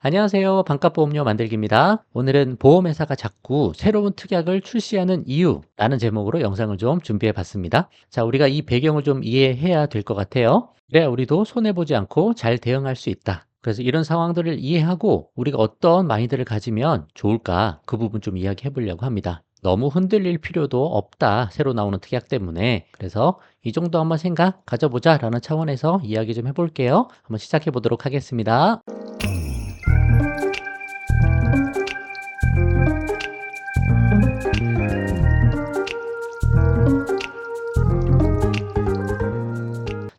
안녕하세요. 반값보험료 만들기입니다. 오늘은 보험회사가 자꾸 새로운 특약을 출시하는 이유라는 제목으로 영상을 좀 준비해 봤습니다. 자, 우리가 이 배경을 좀 이해해야 될 것 같아요. 그래야 우리도 손해보지 않고 잘 대응할 수 있다. 그래서 이런 상황들을 이해하고 우리가 어떤 마인드를 가지면 좋을까? 그 부분 좀 이야기해 보려고 합니다. 너무 흔들릴 필요도 없다. 새로 나오는 특약 때문에. 그래서 이 정도 한번 생각 가져보자 라는 차원에서 이야기 좀 해볼게요. 한번 시작해 보도록 하겠습니다.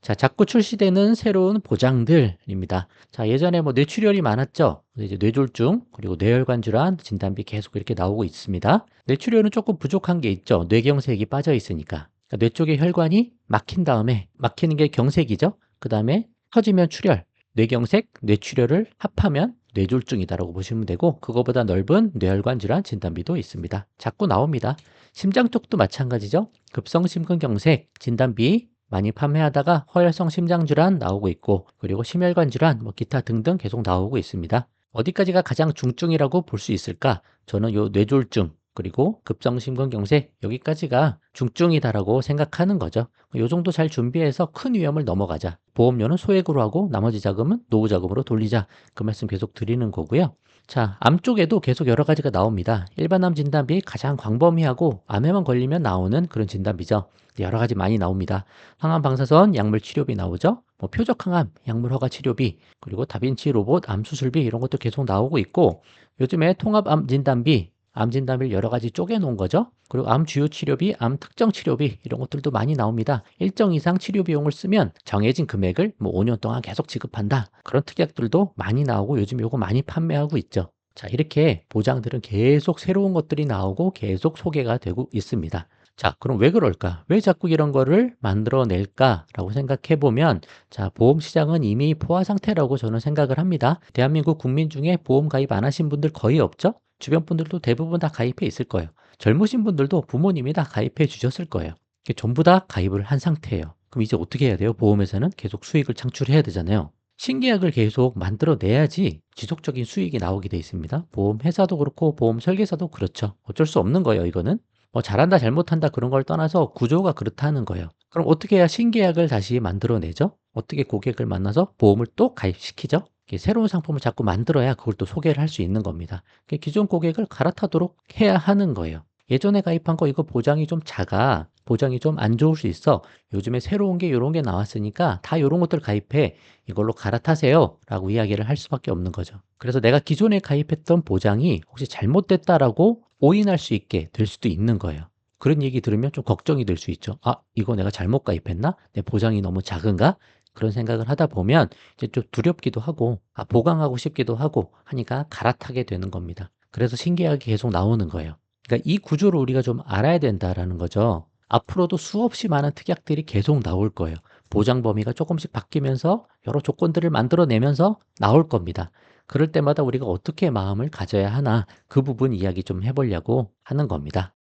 자, 자꾸 출시되는 새로운 보장들입니다. 자, 예전에 뭐 뇌출혈이 많았죠. 이제 뇌졸중, 그리고 뇌혈관 질환 진단비 계속 이렇게 나오고 있습니다. 뇌출혈은 조금 부족한 게 있죠. 뇌경색이 빠져 있으니까. 그러니까 뇌 쪽에 혈관이 막힌 다음에, 막히는 게 경색이죠. 그 다음에 터지면 출혈, 뇌경색, 뇌출혈을 합하면 뇌졸중이다라고 보시면 되고, 그거보다 넓은 뇌혈관 질환 진단비도 있습니다. 자꾸 나옵니다. 심장 쪽도 마찬가지죠. 급성심근경색 진단비 많이 판매하다가 허혈성 심장질환 나오고 있고, 그리고 심혈관 질환, 뭐 기타 등등 계속 나오고 있습니다. 어디까지가 가장 중증이라고 볼 수 있을까? 저는 요 뇌졸중, 그리고 급성심근경색 여기까지가 중증이다라고 생각하는 거죠. 요 정도 잘 준비해서 큰 위험을 넘어가자. 보험료는 소액으로 하고 나머지 자금은 노후 자금으로 돌리자. 그 말씀 계속 드리는 거고요. 자, 암 쪽에도 계속 여러 가지가 나옵니다. 일반암 진단비 가장 광범위하고 암에만 걸리면 나오는 그런 진단비죠. 여러 가지 많이 나옵니다. 항암 방사선 약물 치료비 나오죠. 뭐 표적 항암 약물 허가 치료비, 그리고 다빈치 로봇 암 수술비 이런 것도 계속 나오고 있고, 요즘에 통합 암 진단비, 암 진단비를 여러 가지 쪼개 놓은 거죠. 그리고 암 주요 치료비, 암 특정 치료비 이런 것들도 많이 나옵니다. 일정 이상 치료 비용을 쓰면 정해진 금액을 뭐 5년 동안 계속 지급한다. 그런 특약들도 많이 나오고 요즘 요거 많이 판매하고 있죠. 자, 이렇게 보장들은 계속 새로운 것들이 나오고 계속 소개가 되고 있습니다. 자, 그럼 왜 그럴까? 왜 자꾸 이런 거를 만들어낼까라고 생각해 보면, 자, 보험 시장은 이미 포화 상태라고 저는 생각을 합니다. 대한민국 국민 중에 보험 가입 안 하신 분들 거의 없죠? 주변 분들도 대부분 다 가입해 있을 거예요. 젊으신 분들도 부모님이 다 가입해 주셨을 거예요. 이게 전부 다 가입을 한 상태예요. 그럼 이제 어떻게 해야 돼요? 보험회사는 계속 수익을 창출해야 되잖아요. 신계약을 계속 만들어내야지 지속적인 수익이 나오게 돼 있습니다. 보험 회사도 그렇고 보험 설계사도 그렇죠. 어쩔 수 없는 거예요, 이거는. 뭐 잘한다, 잘못한다 그런 걸 떠나서 구조가 그렇다는 거예요. 그럼 어떻게 해야 신계약을 다시 만들어내죠? 어떻게 고객을 만나서 보험을 또 가입시키죠? 이렇게 새로운 상품을 자꾸 만들어야 그걸 또 소개를 할 수 있는 겁니다. 기존 고객을 갈아타도록 해야 하는 거예요. 예전에 가입한 거 이거 보장이 좀 작아. 보장이 좀 안 좋을 수 있어. 요즘에 새로운 게 요런 게 나왔으니까 다 요런 것들 가입해. 이걸로 갈아타세요. 라고 이야기를 할 수밖에 없는 거죠. 그래서 내가 기존에 가입했던 보장이 혹시 잘못됐다라고 오인할 수 있게 될 수도 있는 거예요. 그런 얘기 들으면 좀 걱정이 될 수 있죠. 아, 이거 내가 잘못 가입했나? 내 보장이 너무 작은가? 그런 생각을 하다 보면 이제 좀 두렵기도 하고, 아, 보강하고 싶기도 하고 하니까 갈아타게 되는 겁니다. 그래서 신기하게 계속 나오는 거예요. 그러니까 이 구조를 우리가 좀 알아야 된다라는 거죠. 앞으로도 수없이 많은 특약들이 계속 나올 거예요. 보장 범위가 조금씩 바뀌면서 여러 조건들을 만들어내면서 나올 겁니다. 그럴 때마다 우리가 어떻게 마음을 가져야 하나 그 부분 이야기 좀 해보려고 하는 겁니다.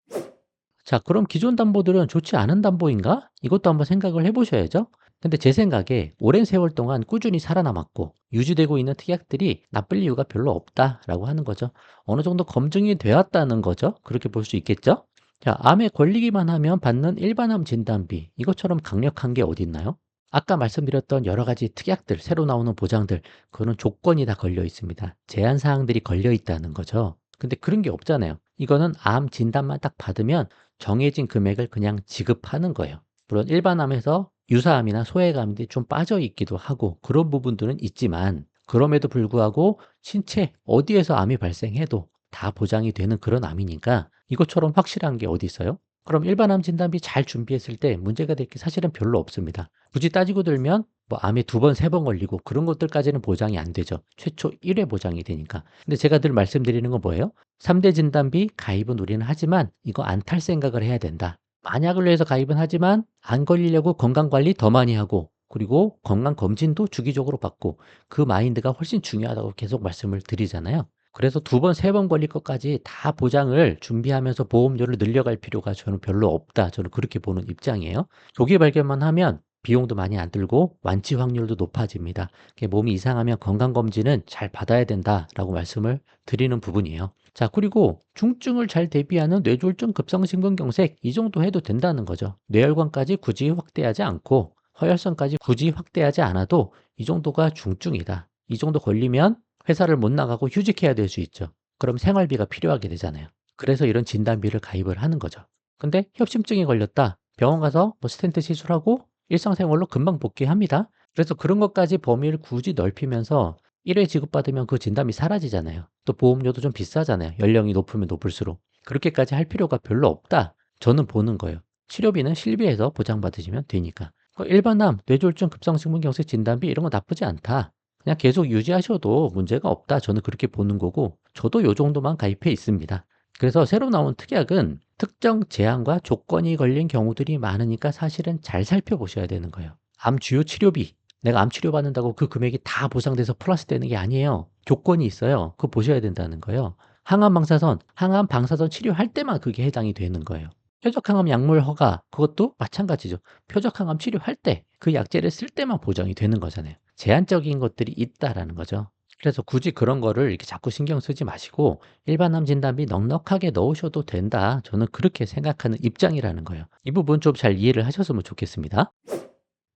자, 그럼 기존 담보들은 좋지 않은 담보인가? 이것도 한번 생각을 해보셔야죠. 근데 제 생각에 오랜 세월 동안 꾸준히 살아남았고 유지되고 있는 특약들이 나쁠 이유가 별로 없다라고 하는 거죠. 어느 정도 검증이 되었다는 거죠. 그렇게 볼 수 있겠죠? 자, 암에 걸리기만 하면 받는 일반암 진단비 이것처럼 강력한 게 어디 있나요? 아까 말씀드렸던 여러 가지 특약들, 새로 나오는 보장들, 그거는 조건이 다 걸려 있습니다. 제한 사항들이 걸려 있다는 거죠. 근데 그런 게 없잖아요. 이거는 암 진단만 딱 받으면 정해진 금액을 그냥 지급하는 거예요. 물론 일반암에서 유사암이나 소외암이 좀 빠져 있기도 하고 그런 부분들은 있지만, 그럼에도 불구하고 신체 어디에서 암이 발생해도 다 보장이 되는 그런 암이니까 이것처럼 확실한 게 어디 있어요? 그럼 일반암 진단비 잘 준비했을 때 문제가 될 게 사실은 별로 없습니다. 굳이 따지고 들면 뭐 암에 두 번, 세 번 걸리고 그런 것들까지는 보장이 안 되죠. 최초 1회 보장이 되니까. 근데 제가 늘 말씀드리는 건 뭐예요? 3대 진단비 가입은 우리는 하지만 이거 안 탈 생각을 해야 된다. 만약을 위해서 가입은 하지만 안 걸리려고 건강관리 더 많이 하고, 그리고 건강검진도 주기적으로 받고, 그 마인드가 훨씬 중요하다고 계속 말씀을 드리잖아요. 그래서 두 번, 세 번 걸릴 것까지 다 보장을 준비하면서 보험료를 늘려갈 필요가 저는 별로 없다. 저는 그렇게 보는 입장이에요. 조기 발견만 하면 비용도 많이 안 들고 완치 확률도 높아집니다. 몸이 이상하면 건강검진은 잘 받아야 된다라고 말씀을 드리는 부분이에요. 자, 그리고 중증을 잘 대비하는 뇌졸중 급성심근경색 이 정도 해도 된다는 거죠. 뇌혈관까지 굳이 확대하지 않고 허혈선까지 굳이 확대하지 않아도 이 정도가 중증이다. 이 정도 걸리면 회사를 못 나가고 휴직해야 될 수 있죠. 그럼 생활비가 필요하게 되잖아요. 그래서 이런 진단비를 가입을 하는 거죠. 근데 협심증이 걸렸다. 병원 가서 뭐 스텐트 시술하고 일상생활로 금방 복귀합니다. 그래서 그런 것까지 범위를 굳이 넓히면서 1회 지급받으면 그 진단비 사라지잖아요. 또 보험료도 좀 비싸잖아요. 연령이 높으면 높을수록. 그렇게까지 할 필요가 별로 없다. 저는 보는 거예요. 치료비는 실비에서 보장받으시면 되니까. 일반암, 뇌졸중 급성심근경색 진단비 이런 거 나쁘지 않다. 그냥 계속 유지하셔도 문제가 없다. 저는 그렇게 보는 거고 저도 요 정도만 가입해 있습니다. 그래서 새로 나온 특약은 특정 제한과 조건이 걸린 경우들이 많으니까 사실은 잘 살펴보셔야 되는 거예요. 암 주요 치료비, 내가 암 치료 받는다고 그 금액이 다 보상돼서 플러스 되는 게 아니에요. 조건이 있어요. 그거 보셔야 된다는 거예요. 항암 방사선, 항암 방사선 치료할 때만 그게 해당이 되는 거예요. 표적항암 약물 허가, 그것도 마찬가지죠. 표적항암 치료할 때 그 약제를 쓸 때만 보장이 되는 거잖아요. 제한적인 것들이 있다라는 거죠. 그래서 굳이 그런 거를 이렇게 자꾸 신경 쓰지 마시고 일반암 진단비 넉넉하게 넣으셔도 된다. 저는 그렇게 생각하는 입장이라는 거예요. 이 부분 좀 잘 이해를 하셨으면 좋겠습니다.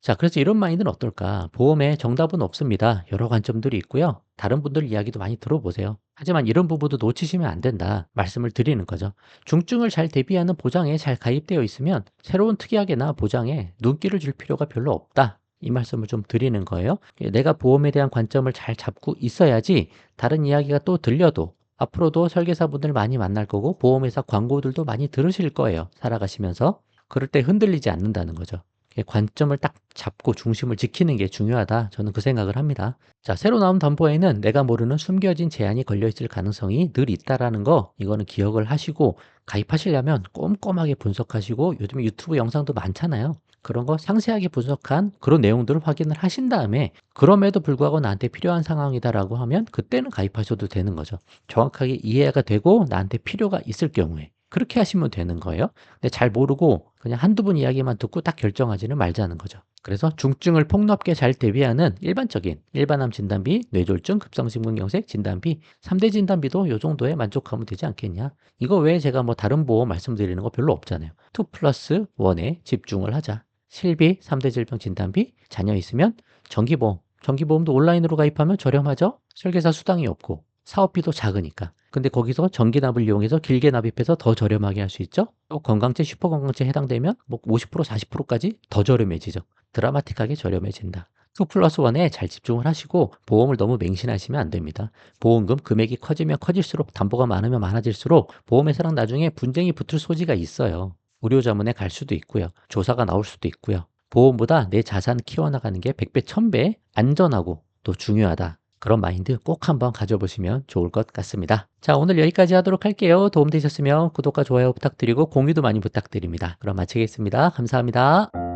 자, 그래서 이런 마인드는 어떨까? 보험에 정답은 없습니다. 여러 관점들이 있고요. 다른 분들 이야기도 많이 들어보세요. 하지만 이런 부분도 놓치시면 안 된다. 말씀을 드리는 거죠. 중증을 잘 대비하는 보장에 잘 가입되어 있으면 새로운 특약이나 보장에 눈길을 줄 필요가 별로 없다. 이 말씀을 좀 드리는 거예요. 내가 보험에 대한 관점을 잘 잡고 있어야지 다른 이야기가 또 들려도 앞으로도 설계사분들 많이 만날 거고 보험회사 광고들도 많이 들으실 거예요. 살아가시면서. 그럴 때 흔들리지 않는다는 거죠. 관점을 딱 잡고 중심을 지키는 게 중요하다. 저는 그 생각을 합니다. 자, 새로 나온 담보에는 내가 모르는 숨겨진 제한이 걸려 있을 가능성이 늘 있다라는 거, 이거는 기억을 하시고 가입하시려면 꼼꼼하게 분석하시고 요즘 유튜브 영상도 많잖아요. 그런 거 상세하게 분석한 그런 내용들을 확인을 하신 다음에 그럼에도 불구하고 나한테 필요한 상황이다라고 하면 그때는 가입하셔도 되는 거죠. 정확하게 이해가 되고 나한테 필요가 있을 경우에. 그렇게 하시면 되는 거예요. 근데 잘 모르고 그냥 한두 분 이야기만 듣고 딱 결정하지는 말자는 거죠. 그래서 중증을 폭넓게 잘 대비하는 일반적인 일반암 진단비, 뇌졸중, 급성심근경색 진단비, 3대 진단비도 요 정도에 만족하면 되지 않겠냐. 이거 외에 제가 뭐 다른 보험 말씀드리는 거 별로 없잖아요. 2 플러스 1에 집중을 하자. 실비, 3대 질병 진단비, 자녀 있으면 정기보험. 정기보험도 온라인으로 가입하면 저렴하죠? 설계사 수당이 없고 사업비도 작으니까. 근데 거기서 정기납을 이용해서 길게 납입해서 더 저렴하게 할 수 있죠. 또 건강제, 슈퍼건강제 해당되면 뭐 50%, 40%까지 더 저렴해지죠. 드라마틱하게 저렴해진다. 2 플러스 1에 잘 집중을 하시고 보험을 너무 맹신하시면 안 됩니다. 보험금 금액이 커지면 커질수록 담보가 많으면 많아질수록 보험회사랑 나중에 분쟁이 붙을 소지가 있어요. 의료자문에 갈 수도 있고요. 조사가 나올 수도 있고요. 보험보다 내 자산 키워나가는 게 100배, 1000배 안전하고 또 중요하다. 그런 마인드 꼭 한번 가져보시면 좋을 것 같습니다. 자, 오늘 여기까지 하도록 할게요. 도움되셨으면 구독과 좋아요 부탁드리고 공유도 많이 부탁드립니다. 그럼 마치겠습니다. 감사합니다.